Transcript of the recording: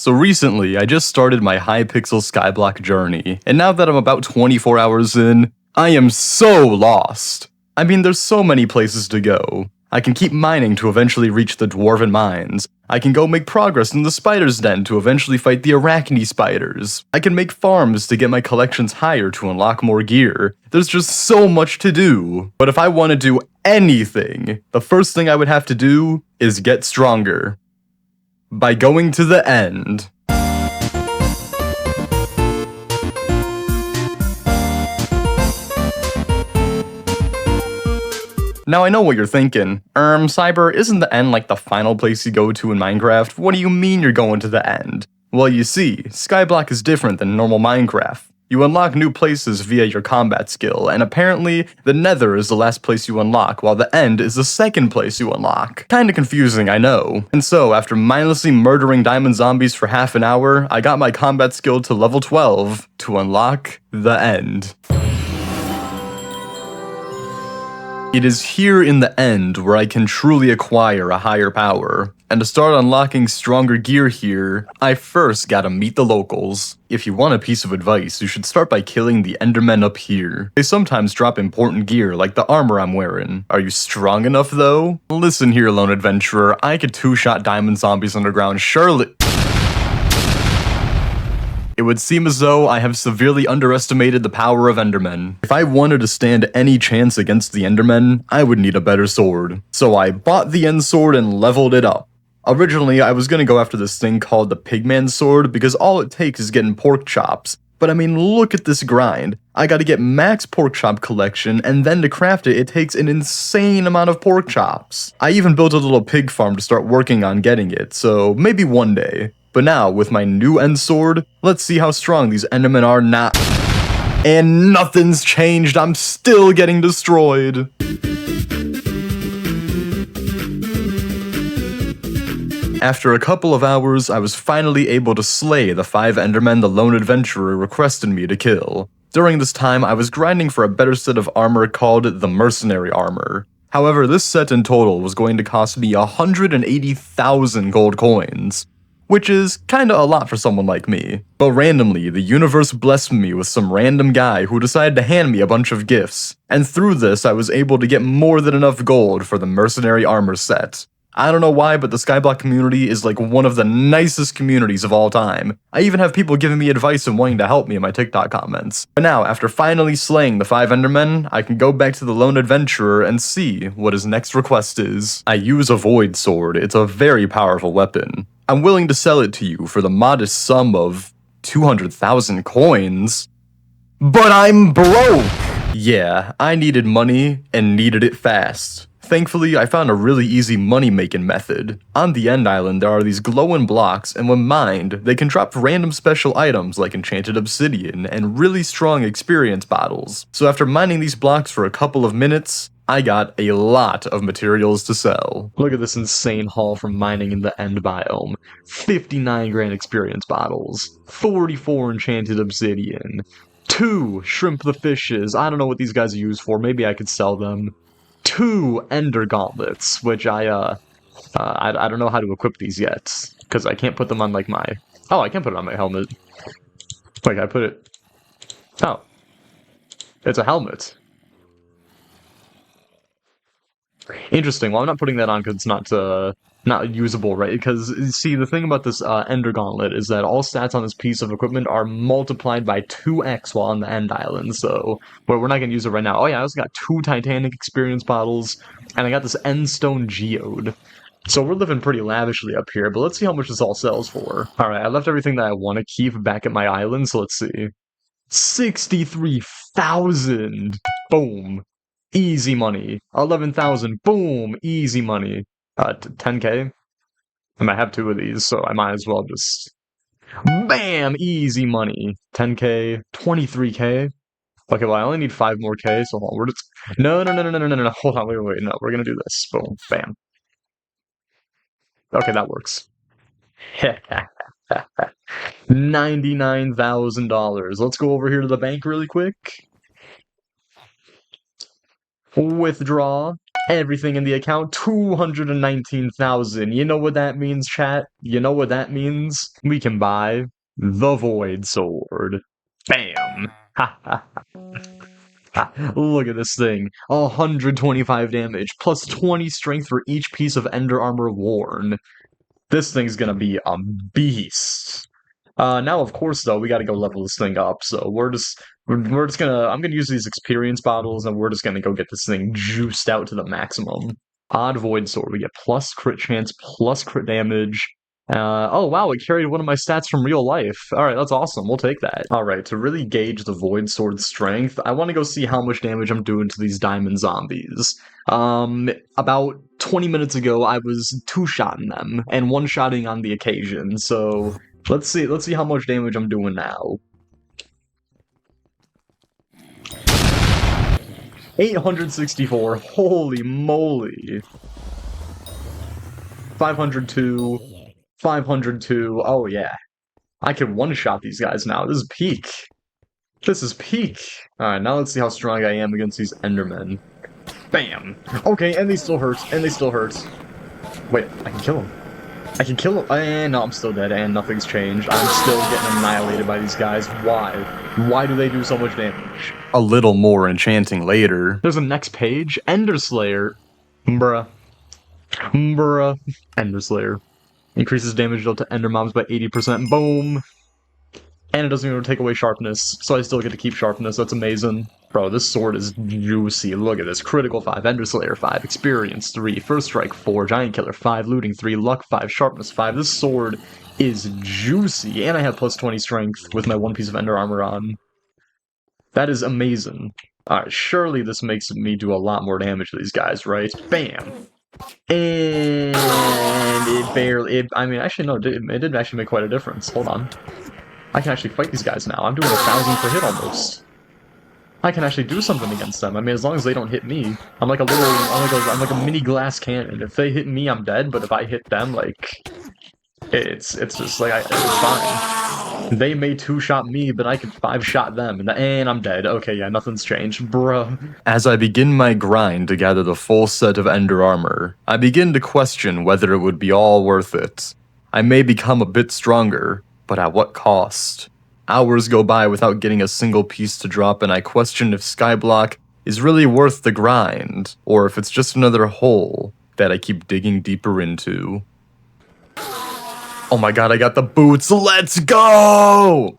So recently, I just started my high-pixel Skyblock journey, and now that I'm about 24 hours in, I am so lost. I mean, there's so many places to go. I can keep mining to eventually reach the Dwarven Mines. I can go make progress in the Spider's Den to eventually fight the Arachne Spiders. I can make farms to get my collections higher to unlock more gear. There's just so much to do. But if I want to do anything, the first thing I would have to do is get stronger. By going to the end. Now I know what you're thinking. Cyber, isn't the end like the final place you go to in Minecraft? What do you mean you're going to the end? Well, you see, Skyblock is different than normal Minecraft. You unlock new places via your combat skill, and apparently, the Nether is the last place you unlock, while the End is the second place you unlock. Kinda confusing, I know. And so, after mindlessly murdering diamond zombies for half an hour, I got my combat skill to level 12 to unlock the End. It is here in the End where I can truly acquire a higher power. And to start unlocking stronger gear here, I first gotta meet the locals. If you want a piece of advice, you should start by killing the Endermen up here. They sometimes drop important gear, like the armor I'm wearing. Are you strong enough though? Listen here, lone adventurer, I could two-shot diamond zombies underground, surely. It would seem as though I have severely underestimated the power of Endermen. If I wanted to stand any chance against the Endermen, I would need a better sword. So I bought the End Sword and leveled it up. Originally, I was gonna go after this thing called the Pigman Sword because all it takes is getting pork chops. But I mean, look at this grind. I gotta get max pork chop collection, and then to craft it, it takes an insane amount of pork chops. I even built a little pig farm to start working on getting it, so maybe one day. But now, with my new End Sword, let's see how strong these Endermen are now. And nothing's changed, I'm still getting destroyed. After a couple of hours, I was finally able to slay the 5 Endermen the lone adventurer requested me to kill. During this time, I was grinding for a better set of armor called the Mercenary Armor. However, this set in total was going to cost me 180,000 gold coins. Which is kinda a lot for someone like me. But randomly, the universe blessed me with some random guy who decided to hand me a bunch of gifts. And through this, I was able to get more than enough gold for the Mercenary Armor set. I don't know why, but the Skyblock community is like one of the nicest communities of all time. I even have people giving me advice and wanting to help me in my TikTok comments. But now, after finally slaying the 5 Endermen, I can go back to the lone adventurer and see what his next request is. I use a Void Sword, it's a very powerful weapon. I'm willing to sell it to you for the modest sum of 200,000 coins. But I'm broke! Yeah, I needed money and needed it fast. Thankfully, I found a really easy money-making method. On the End Island, there are these glowing blocks, and when mined, they can drop random special items like enchanted obsidian and really strong experience bottles. So after mining these blocks for a couple of minutes, I got a lot of materials to sell. Look at this insane haul from mining in the End biome. 59 grand experience bottles, 44 enchanted obsidian, 2 shrimp the fishes, I don't know what these guys are used for, maybe I could sell them, 2 ender gauntlets, which I don't know how to equip these yet, because I can't put them on like my, oh, I can put it on my helmet. Like I put it, oh, it's a helmet. Interesting. Well, I'm not putting that on because it's not usable, right? Because, see, the thing about this Ender Gauntlet is that all stats on this piece of equipment are multiplied by 2x while on the End Island, so we're not going to use it right now. Oh yeah, I also got 2 Titanic experience bottles, and I got this Endstone Geode. So we're living pretty lavishly up here, but let's see how much this all sells for. Alright, I left everything that I want to keep back at my island, so let's see. 63,000! Boom! Easy money. 11,000. Boom. Easy money. 10k. I might have 2 of these, so I might as well just... Bam! Easy money. 10k. 23k. Okay, well, I only need 5 more k, so hold on. We're just... No. Hold on, wait. No, we're gonna do this. Boom. Bam. Okay, that works. $99,000. Let's go over here to the bank really quick. Withdraw. Everything in the account, 219,000. You know what that means, chat? You know what that means? We can buy the Void Sword. Bam! Ha ha ha. Look at this thing. 125 damage, plus 20 strength for each piece of Ender Armor worn. This thing's gonna be a beast. Now, of course, though, we gotta go level this thing up, so we're just gonna, I'm gonna use these experience bottles, and we're just gonna go get this thing juiced out to the maximum. Odd Void Sword, we get plus crit chance, plus crit damage. Oh wow, it carried one of my stats from real life. Alright, that's awesome, we'll take that. Alright, to really gauge the Void Sword's strength, I want to go see how much damage I'm doing to these diamond zombies. About 20 minutes ago, I was two-shotting them, and one-shotting on the occasion, so let's see how much damage I'm doing now. 864, holy moly. 502, 502, oh yeah. I can one-shot these guys now, this is peak. This is peak. Alright, now let's see how strong I am against these Endermen. Bam! Okay, and they still hurt, and they still hurt. Wait, I can kill them. I can kill him, and no, I'm still dead, and nothing's changed. I'm still getting annihilated by these guys. Why? Why do they do so much damage? A little more enchanting later. There's a next page. Ender Slayer. Bruh. Ender Slayer. Increases damage dealt to Ender Mobs by 80%. Boom! And it doesn't even take away sharpness, so I still get to keep sharpness. That's amazing. Bro, this sword is juicy. Look at this. Critical 5, Ender Slayer 5, Experience 3, First Strike 4, Giant Killer 5, Looting 3, Luck 5, Sharpness 5. This sword is juicy, and I have plus 20 strength with my one piece of Ender Armor on. That is amazing. Alright, surely this makes me do a lot more damage to these guys, right? Bam! And it barely... I mean, actually, no, it did actually make quite a difference. Hold on. I can actually fight these guys now. I'm doing 1,000 per hit almost. I can actually do something against them. I mean, as long as they don't hit me. I'm like a mini glass cannon. If they hit me, I'm dead, but if I hit them, like... It's just like, it's fine. They may two-shot me, but I can five-shot them, and I'm dead. Okay, yeah, nothing's changed, bruh. As I begin my grind to gather the full set of Ender Armor, I begin to question whether it would be all worth it. I may become a bit stronger, but at what cost? Hours go by without getting a single piece to drop, and I question if Skyblock is really worth the grind, or if it's just another hole that I keep digging deeper into. Oh my god, I got the boots, let's go!